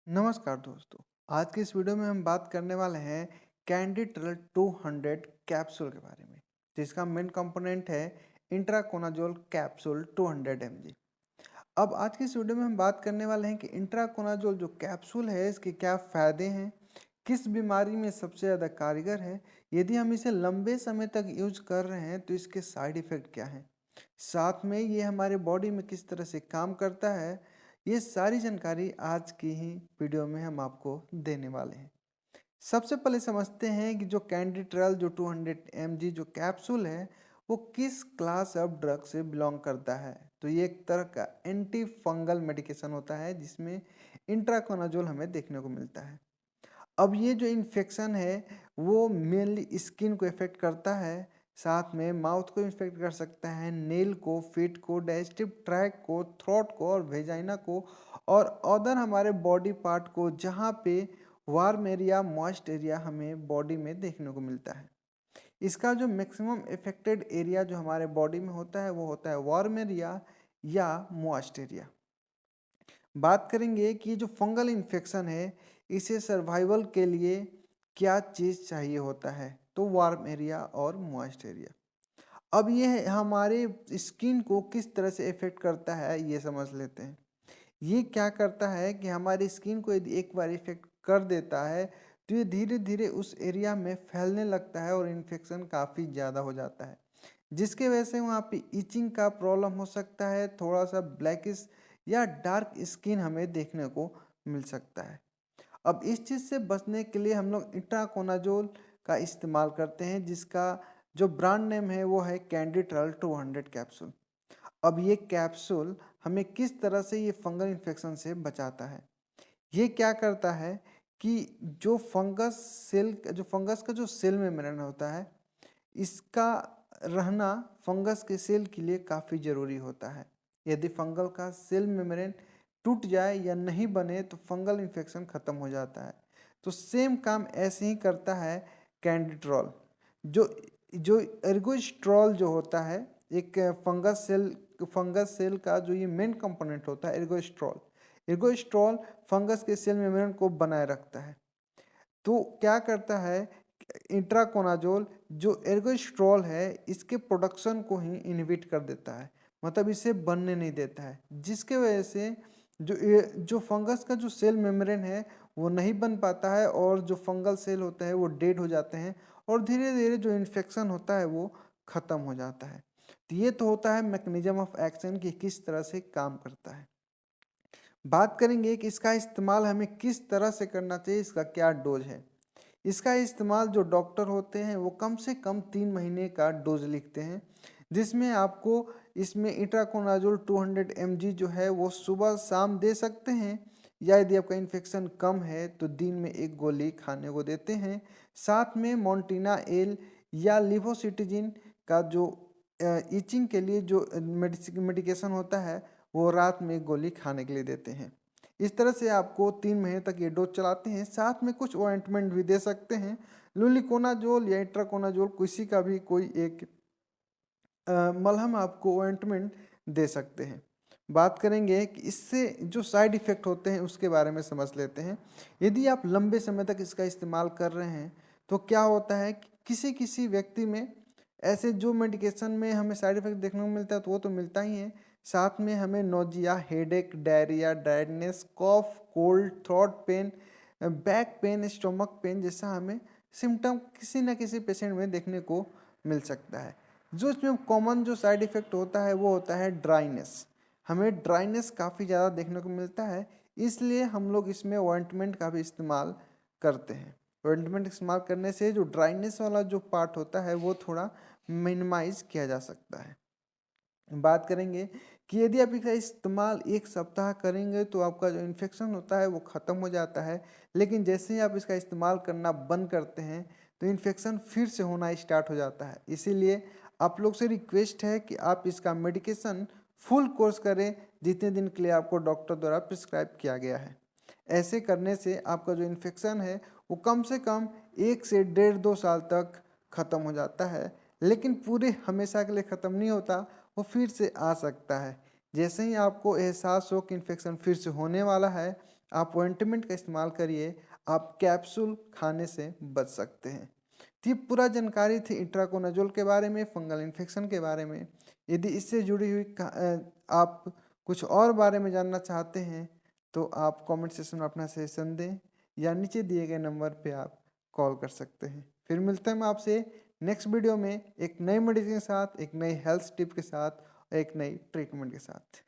नमस्कार दोस्तों। आज की इस वीडियो में हम बात करने वाले हैं कैंडिट्रल 200 कैप्सूल के बारे में, जिसका मेन कंपोनेंट है इंट्राकोनाजोल कैप्सूल 200 mg। अब आज की इस वीडियो में हम बात करने वाले हैं कि इंट्राकोनाजोल जो कैप्सूल है इसके क्या फ़ायदे हैं, किस बीमारी में सबसे ज़्यादा कारगर है, यदि हम इसे लंबे समय तक यूज कर रहे हैं तो इसके साइड इफ़ेक्ट क्या हैं, साथ में ये हमारे बॉडी में किस तरह से काम करता है। ये सारी जानकारी आज की ही वीडियो में हम आपको देने वाले हैं। सबसे पहले समझते हैं कि जो कैंडिट्रल जो 200 mg जो कैप्सूल है वो किस क्लास ऑफ ड्रग से बिलोंग करता है। तो ये एक तरह का एंटी फंगल मेडिकेशन होता है जिसमें इंट्राकोनाजोल हमें देखने को मिलता है। अब ये जो इन्फेक्शन है वो मेनली स्किन को इफेक्ट करता है, साथ में माउथ को इन्फेक्ट कर सकता है, नेल को, फीट को, डाइजेस्टिव ट्रैक को, थ्रोट को और वेजाइना को और अदर हमारे बॉडी पार्ट को, जहाँ पे वार्म एरिया, मॉइस्ट एरिया हमें बॉडी में देखने को मिलता है। इसका जो मैक्सिमम इफेक्टेड एरिया जो हमारे बॉडी में होता है वो होता है वार्म एरिया या मॉइस्ट एरिया। बात करेंगे कि जो फंगल इन्फेक्शन है इसे सर्वाइवल के लिए क्या चीज़ चाहिए होता है, तो वार्म एरिया और मॉइस्ट एरिया। अब ये हमारे स्किन को किस तरह से इफेक्ट करता है ये समझ लेते हैं। ये क्या करता है कि हमारी स्किन को यदि एक बार इफेक्ट कर देता है तो ये धीरे धीरे उस एरिया में फैलने लगता है और इन्फेक्शन काफ़ी ज़्यादा हो जाता है, जिसके वजह से वहाँ पे इचिंग का प्रॉब्लम हो सकता है, थोड़ा सा ब्लैकिश या डार्क स्किन हमें देखने को मिल सकता है। अब इस चीज़ से बचने के लिए हम लोग इंट्राकोनाजोल का इस्तेमाल करते हैं, जिसका जो ब्रांड नेम है वो है कैंडिट्रल 200 कैप्सूल। अब ये कैप्सूल हमें किस तरह से ये फंगल इन्फेक्शन से बचाता है। ये क्या करता है कि जो फंगस का जो सेल मेम्ब्रेन होता है इसका रहना फंगस के सेल के लिए काफ़ी ज़रूरी होता है। यदि फंगल का सेल मेम्ब्रेन टूट जाए या नहीं बने तो फंगल इन्फेक्शन ख़त्म हो जाता है। तो सेम काम ऐसे ही करता है कैंडिट्रॉल। जो जो एर्गोस्ट्रॉल जो होता है एक फंगस सेल का जो ये मेन कंपोनेंट होता है एर्गोस्ट्रॉल। एर्गोस्ट्रॉल फंगस के सेल मेम्ब्रेन को बनाए रखता है। तो क्या करता है इंट्राकोनाजोल जो एर्गोस्ट्रॉल है इसके प्रोडक्शन को ही इनहिबिट कर देता है, मतलब इसे बनने नहीं देता है, जिसके वजह से जो फंगस का जो सेल मेम्ब्रेन है वो नहीं बन पाता है और जो फंगल सेल होता है वो डेड हो जाते हैं और धीरे धीरे जो इन्फेक्शन होता है वो ख़त्म हो जाता है। तो ये तो होता है मैकेनिज्म ऑफ एक्शन कि किस तरह से काम करता है। बात करेंगे कि इसका इस्तेमाल हमें किस तरह से करना चाहिए, इसका क्या डोज है। इसका इस्तेमाल जो डॉक्टर होते हैं वो कम से कम 3 महीने का डोज लिखते हैं, जिसमें आपको इसमें इट्राकोनाजोल 200 mg जो है वो सुबह शाम दे सकते हैं, या यदि आपका इन्फेक्शन कम है तो दिन में एक गोली खाने को देते हैं। साथ में मोन्टिना एल या लिवोसिटिजिन का जो इचिंग के लिए जो मेडिकेशन होता है वो रात में एक गोली खाने के लिए देते हैं। इस तरह से आपको 3 महीने तक ये डोज चलाते हैं। साथ में कुछ ऑइंटमेंट भी दे सकते हैं, लुलिकोनाजोल या इट्राकोनाजोल किसी का भी कोई एक मलहम आपको ऑइंटमेंट दे सकते हैं। बात करेंगे कि इससे जो साइड इफ़ेक्ट होते हैं उसके बारे में समझ लेते हैं। यदि आप लंबे समय तक इसका इस्तेमाल कर रहे हैं तो क्या होता है कि किसी किसी व्यक्ति में ऐसे जो मेडिकेशन में हमें साइड इफ़ेक्ट देखने को मिलता है तो वो तो मिलता ही है, साथ में हमें nausea, headache, diarrhoea, tiredness, cough, cold, throat pain, back pain, stomach pain जैसा हमें सिम्टम किसी न किसी पेशेंट में देखने को मिल सकता है। जो इसमें कॉमन जो साइड इफ़ेक्ट होता है वो होता है ड्राइनेस। हमें ड्राइनेस काफ़ी ज़्यादा देखने को मिलता है, इसलिए हम लोग इसमें ऑइंटमेंट का भी इस्तेमाल करते हैं। ऑइंटमेंट इस्तेमाल करने से जो ड्राइनेस वाला जो पार्ट होता है वो थोड़ा मिनिमाइज किया जा सकता है। बात करेंगे कि यदि आप इसका इस्तेमाल 1 सप्ताह करेंगे तो आपका जो इन्फेक्शन होता है वो ख़त्म हो जाता है, लेकिन जैसे ही आप इसका इस्तेमाल करना बंद करते हैं तो इन्फेक्शन फिर से होना स्टार्ट हो जाता है। इसीलिए आप लोग से रिक्वेस्ट है कि आप इसका मेडिकेशन फुल कोर्स करें जितने दिन के लिए आपको डॉक्टर द्वारा प्रिस्क्राइब किया गया है। ऐसे करने से आपका जो इन्फेक्शन है वो कम से कम 1 से 1.5-2 साल तक ख़त्म हो जाता है, लेकिन पूरे हमेशा के लिए ख़त्म नहीं होता, वो फिर से आ सकता है। जैसे ही आपको एहसास हो कि इन्फेक्शन फिर से होने वाला है आप ऑइंटमेंट का इस्तेमाल करिए, आप कैप्सूल खाने से बच सकते हैं। तो ये पूरा जानकारी थी इट्राकोनाजोल के बारे में, फंगल इन्फेक्शन के बारे में। यदि इससे जुड़ी हुई आप कुछ और बारे में जानना चाहते हैं तो आप कमेंट सेक्शन में अपना सजेशन दें या नीचे दिए गए नंबर पे आप कॉल कर सकते हैं। फिर मिलते हैं हम आपसे नेक्स्ट वीडियो में एक नई मेडिसिन के साथ, एक नई हेल्थ टिप के साथ, एक नई ट्रीटमेंट के साथ।